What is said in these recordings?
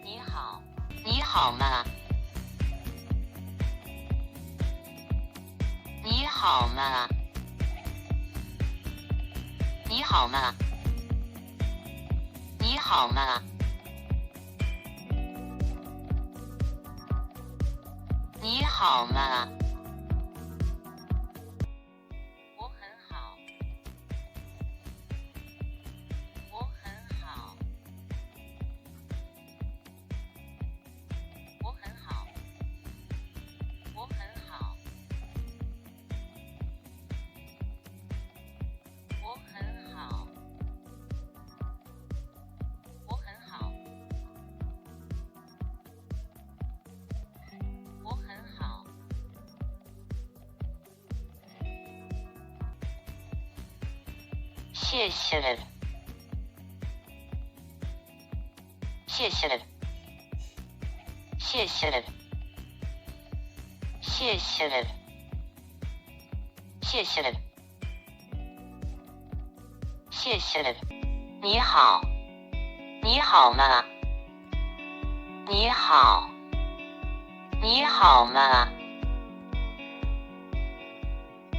你好，你好吗？你好吗？你好吗？你好吗？你好吗？我很好，我很好，我很好，我很好，我很好，我很好，我很好，谢谢，谢谢，谢谢，谢谢，谢谢，谢谢。你好，你好吗？你好，你好吗？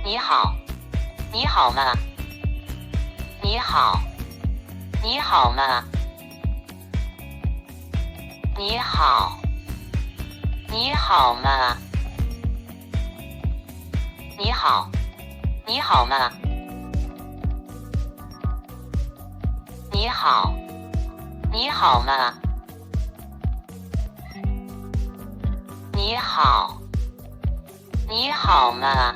你好，你好吗？你好，你好吗？你好，你好吗？你好，你好吗？你好，你好吗？你好，你好吗？